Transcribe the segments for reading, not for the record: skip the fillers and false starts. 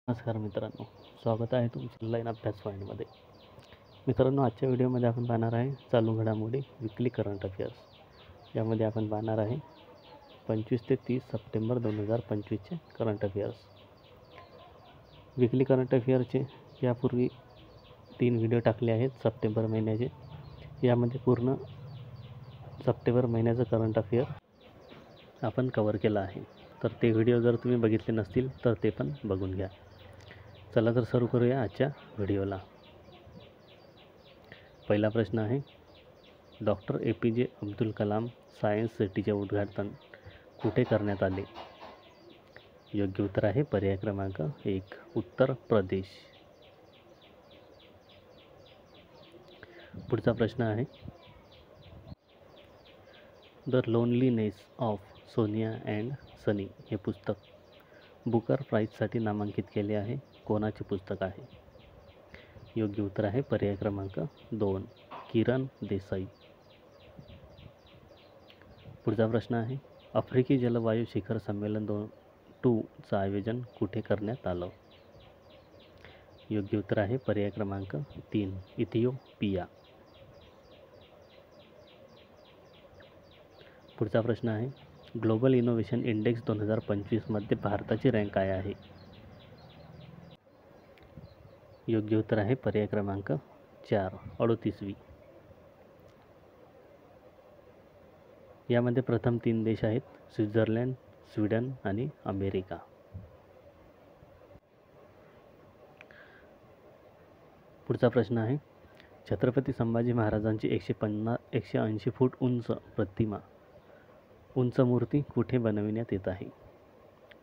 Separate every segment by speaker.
Speaker 1: नमस्कार मित्रांनो, स्वागत आहे तुमचं ऑनलाईन अभ्यास पॉईंटमध्ये. मित्रांनो, आजच्या व्हिडिओमध्ये आपण पाहणार आहे चालू घडामोडी विकली करंट अफेअर्स. यामध्ये आपण पाहणार आहे 25 ते 30 सप्टेंबर 2025चे करंट अफेअर्स. विकली करंट अफेअर्सचे यापूर्वी 3 व्हिडिओ टाकले आहेत सप्टेंबर महिन्याचे. यामध्ये पूर्ण सप्टेंबर महिन्याचं करंट अफेअर आपण कवर केलं आहे. तर ते व्हिडिओ जर तुम्ही बघितले नसतील तर ते पण बघून घ्या. चला तर सुरू करूया आजच्या व्हिडिओला. पहिला प्रश्न आहे, doctor APJ Abdul Kalam science सिटीचे उद्घाटन कुठे करण्यात आले? योग्य उत्तर आहे पर्याय क्रमांक 1, उत्तर प्रदेश. पुढचा प्रश्न आहे, the loneliness of Sonia and Sunny हे पुस्तक बुकर प्राईजसाठी नामांकित केले आहे. कोणाचे पुस्तक आहे? योग्य उत्तर आहे पर्याय क्रमांक 2, किरण देसाई. पुढचा प्रश्न आहे, आफ्रिकी जलवायू शिखर संमेलन 2चं आयोजन कुठे करण्यात आलं? योग्य उत्तर आहे पर्याय क्रमांक 3, इथिओपिया. पुढचा प्रश्न आहे, ग्लोबल इनोव्हेशन इंडेक्स 2025मध्ये भारताची रँक काय आहे? योग्य उत्तर आहे पर्याय क्रमांक 4, 38वी. यामध्ये प्रथम 3 देश आहेत, स्वित्झर्लंड, स्वीडन आणि अमेरिका. पुढचा प्रश्न आहे, छत्रपती संभाजी महाराजांची 180 फूट उंच मूर्ती कुठे बनविण्यात येत आहे?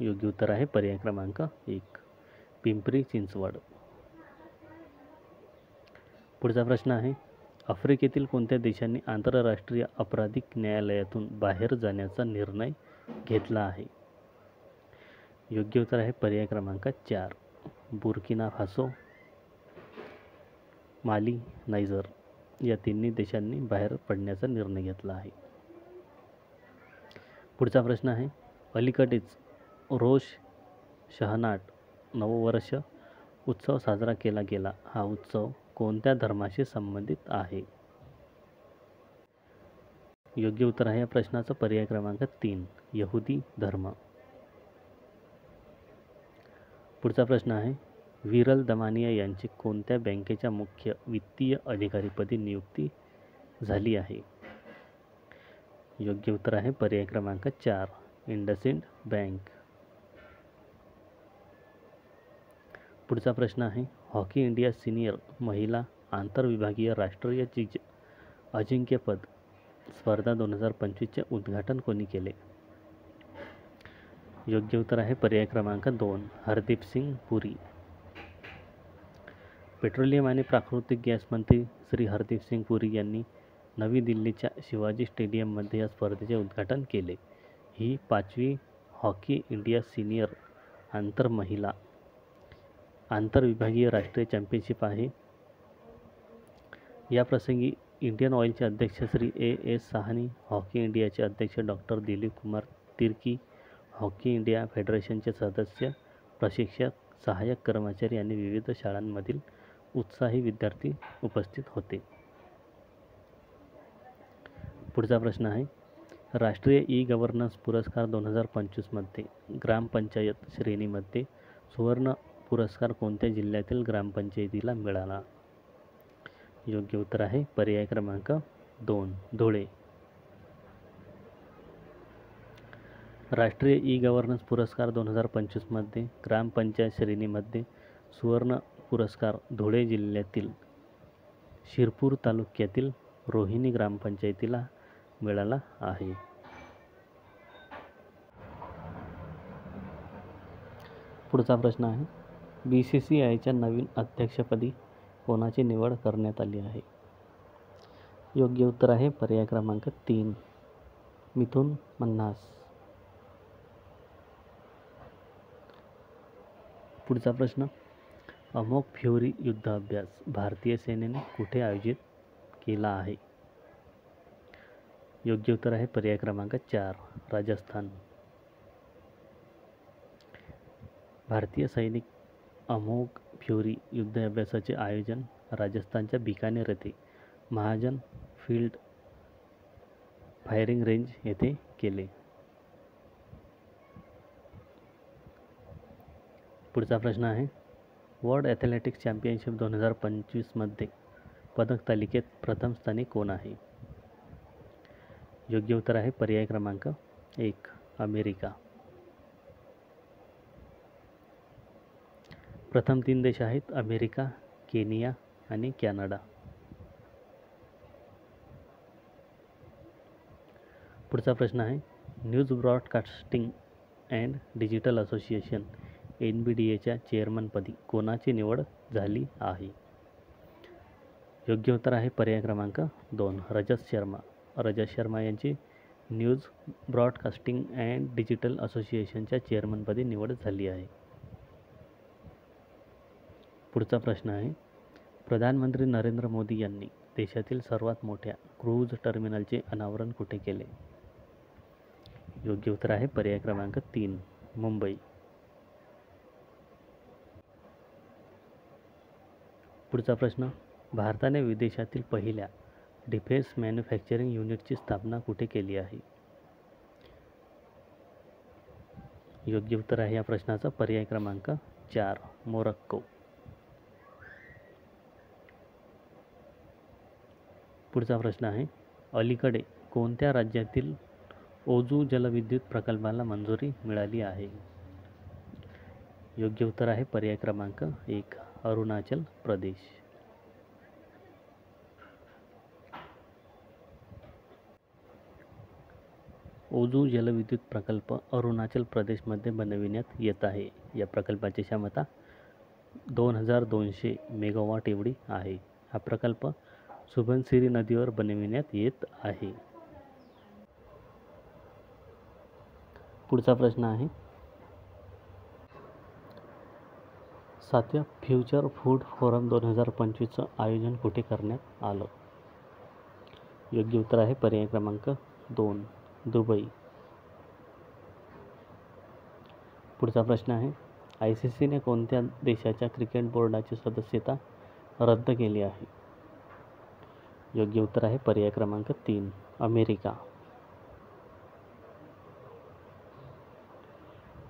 Speaker 1: योग्य उत्तर आहे पर्याय क्रमांक 1, पिंपरी चिंचवड. पुढचा प्रश्न आहे, आफ्रिकेतील कोणत्या देशांनी आंतरराष्ट्रीय आपराधिक न्यायालयातून बाहेर जाण्याचा निर्णय घेतला आहे? योग्य उत्तर आहे पर्याय क्रमांक 4, बुर्किना फासो, माली, नायजर या तिन्ही देशांनी बाहेर पडण्याचा निर्णय घेतला आहे. पुढचा प्रश्न आहे, अलीकडेच रोश शहनाट नववर्ष उत्सव साजरा केला गेला. हा उत्सव कोणत्या धर्माशी संबंधित आहे? योग्य उत्तर आहे या प्रश्नाचा पर्याय क्रमांक 3, यहुदी धर्म. पुढचा प्रश्न आहे, विरल दमानिया यांची कोणत्या बँकेच्या मुख्य वित्तीय अधिकारीपदी नियुक्ती झाली आहे? योग्य उत्तर आहे पर्याय क्रमांक 4, इंडसइंड बँक. पुढचा प्रश्न आहे, हॉकी इंडिया सिनियर महिला आंतरविभागीय राष्ट्रीय अजिंक्यपद स्पर्धा 2025चे उद्घाटन कोणी केले? योग्य उत्तर आहे पर्याय क्रमांक 2, हरदीप सिंग पुरी. पेट्रोलियम आणि प्राकृतिक गॅस मंत्री श्री हरदीप सिंग पुरी यांनी नवी दिल्लीच्या शिवाजी स्टेडियममध्ये या स्पर्धेचे उद्घाटन केले. ही 5वी हॉकी इंडिया सिनियर महिला आंतरविभागीय राष्ट्रीय चॅम्पियनशिप आहे. या प्रसंगी इंडियन ऑइलचे अध्यक्ष श्री AS साहनी, हॉकी इंडियाचे अध्यक्ष doctor Dilip Kumar Tirkey, hockey India फेडरेशनचे सदस्य, प्रशिक्षक, सहाय्यक कर्मचारी आणि विविध शाळांमधील उत्साही विद्यार्थी उपस्थित होते. पुढचा प्रश्न आहे, राष्ट्रीय ई-गव्हर्नन्स पुरस्कार 2025मध्ये ग्रामपंचायत श्रेणीमध्ये सुवर्ण पुरस्कार कोणत्या जिल्ह्यातील ग्रामपंचायतीला मिळाला? योग्य उत्तर आहे पर्याय क्रमांक 2, धुळे. राष्ट्रीय ई-गव्हर्नन्स पुरस्कार 2025मध्ये ग्रामपंचायत श्रेणीमध्ये सुवर्ण पुरस्कार धुळे जिल्ह्यातील शिरपूर तालुक्यातील रोहिणी ग्रामपंचायतीला मिळाला आहे. पुढचा प्रश्न आहे, BCCIच्या नवीन अध्यक्षपदी कोणाची निवड करण्यात आली आहे? योग्य उत्तर आहे पर्याय क्रमांक 3, मिथुन मन्हास. पुढचा प्रश्न, अमोघ फ्युरी युद्ध अभ्यास भारतीय सेनेने कुठे आयोजित केला आहे? योग्य उत्तर आहे पर्याय क्रमांक 4, राजस्थान. भारतीय सैनिक अमोघ फ्युरी युद्धाभ्यासाचे आयोजन राजस्थानच्या बिकानेर येथे महाजन फील्ड फायरिंग रेंज येथे केले. पुढचा प्रश्न आहे, वर्ल्ड ॲथलेटिक्स चॅम्पियनशिप 2025 मध्ये पदक तालिकेत प्रथम स्थानी कोण आहे? योग्य उत्तर आहे पर्याय क्रमांक 1 अमेरिका. प्रथम 3 देश आहेत अमेरिका, केनिया आणि कॅनडा. पुढचा प्रश्न आहे, news broadcasting and digital association NBDAच्या चेअरमनपदी कोणाची निवड झाली आहे? योग्य उत्तर आहे पर्याय क्रमांक 2 रजत शर्मा. रजत शर्मा यांची न्यूज ब्रॉडकास्टिंग अँड डिजिटल असोसिएशनच्या चेअरमनपदी निवड झाली आहे. पुढचा प्रश्न आहे, प्रधानमंत्री नरेंद्र मोदी यांनी देशातील सर्वात मोठ्या क्रूझ टर्मिनलचे अनावरण कुठे केले? योग्य उत्तर आहे पर्याय क्रमांक 3 मुंबई. पुढचा प्रश्न, भारताने विदेशातील पहिल्या डिफेन्स मॅन्युफॅक्चरिंग युनिटची स्थापना कुठे केली आहे? योग्य उत्तर आहे या प्रश्नाचा पर्याय क्रमांक 4 मोरक्को. पुढचा प्रश्न आहे, अलीकडे कोणत्या राज्यातील ओझू जलविद्युत प्रकल्पाला मंजुरी मिळाली आहे? योग्य उत्तर आहे पर्याय क्रमांक 1 अरुणाचल प्रदेश. ओझू जलविद्युत प्रकल्प अरुणाचल प्रदेशमध्ये बनविण्यात येत आहे. या प्रकल्पाची क्षमता 2200 मेगावॉट एवढी आहे. हा प्रकल्प सुबनसिरी नदीवर बनविण्यात येत आहे. पुढचा प्रश्न आहे, 7व्या फ्युचर फूड फोरम 2025चं आयोजन कुठे करण्यात आलं? योग्य उत्तर आहे पर्याय क्रमांक 2 दुबई. पुढचा प्रश्न आहे, ICCने कोणत्या देशाच्या क्रिकेट बोर्डाची सदस्यता रद्द केली आहे? योग्य उत्तर आहे पर्याय क्रमांक 3 अमेरिका.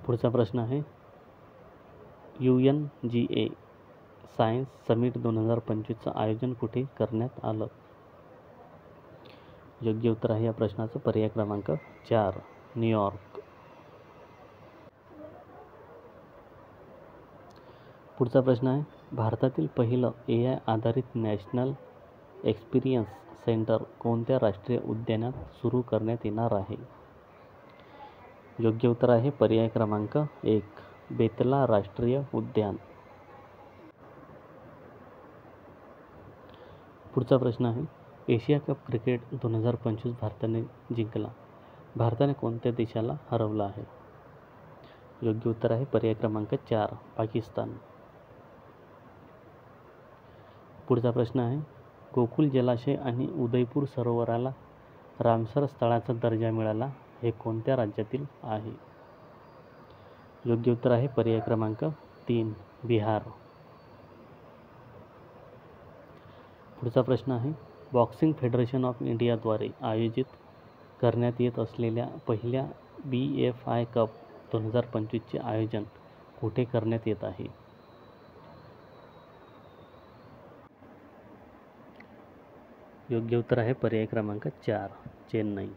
Speaker 1: पुढचा प्रश्न आहे, UNGA सायन्स समिट 2025चं आयोजन कुठे करण्यात आलं? योग्य उत्तर आहे या प्रश्नाचं पर्याय क्रमांक 4 न्यूयॉर्क. पुढचा प्रश्न आहे, भारतातील पहिलं AI आधारित नॅशनल एक्सपिरियन्स सेंटर कोणत्या राष्ट्रीय उद्यानात सुरू करण्यात येणार आहे? योग्य उत्तर आहे पर्याय क्रमांक 1 बेतला राष्ट्रीय उद्यान. पुढचा प्रश्न आहे, एशिया कप क्रिकेट 2025 भारताने जिंकला. भारताने कोणत्या देशाला हरवलं आहे? योग्य उत्तर आहे पर्याय क्रमांक 4 पाकिस्तान. पुढचा प्रश्न आहे, गोकुल जलाशय आणि उदयपूर सरोवराला रामसर स्थळाचा दर्जा मिळाला हे कोणत्या राज्यातील आहे? योग्य उत्तर आहे पर्याय क्रमांक 3 बिहार. पुढचा प्रश्न आहे, बॉक्सिंग फेडरेशन ऑफ इंडियाद्वारे आयोजित करण्यात येत असलेल्या पहिल्या BFI कप 2025चे आयोजन कुठे करण्यात येत आहे? योग्य उत्तर आहे पर्याय क्रमांक 4 चेन्नई.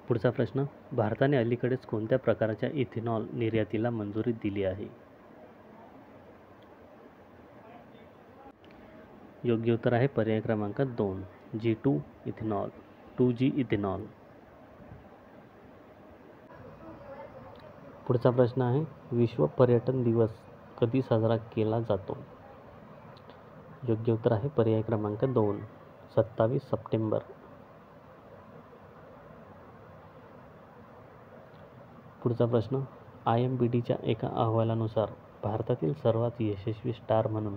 Speaker 1: पुढचा प्रश्न, भारताने अलीकडेच कोणत्या प्रकारच्या इथेनॉल निर्यातीला मंजुरी दिली आहे? योग्य उत्तर आहे पर्याय क्रमांक 2 G2 इथेनॉल 2G इथेनॉल. पुढचा प्रश्न आहे, विश्व पर्यटन दिवस कधी साजरा केला जातो? योग्य उत्तर आहे पर्याय क्रमांक 2 27 सप्टेंबर. पुढचा प्रश्न, IMBDच्या एका अहवालानुसार भारतातील सर्वात यशस्वी स्टार म्हणून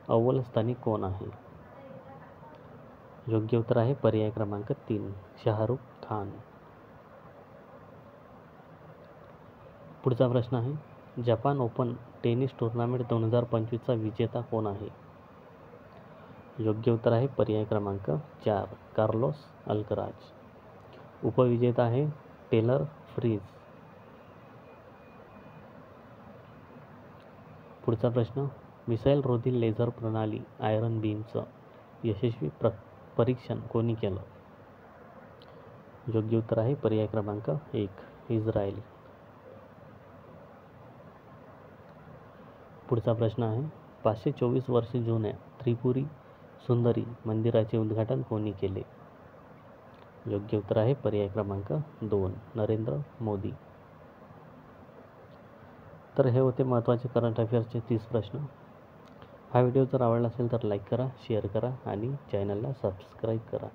Speaker 1: अव्वल स्थानी कोण आहे? योग्य उत्तर आहे पर्याय क्रमांक 3 शाहरुख खान. पुढचा प्रश्न आहे, जपान ओपन टेनिस टुर्नामेंट 2025चा विजेता कोण आहे? योग्य उत्तर आहे पर्याय क्रमांक 4 कार्लोस अल्कराज. उपविजेता आहे टेलर फ्रीज. पुढचा प्रश्न, मिसाईल रोधी लेझर प्रणाली आयरन बीमचं यशस्वी परीक्षण कोणी केलं? योग्य उत्तर आहे पर्याय क्रमांक 1 इस्रायल. पुढचा प्रश्न आहे, 524 वर्षे जुन्या त्रिपुरी सुंदरी मंदिराचे उद्घाटन कोणी केले? योग्य उत्तर आहे पर्याय क्रमांक 2 नरेंद्र मोदी. तर हे होते महत्त्वाचे करंट अफेअर्सचे 30 प्रश्न. हा व्हिडिओ जर आवडला असेल तर लाईक करा, शेअर करा आणि चॅनलला सबस्क्राईब करा.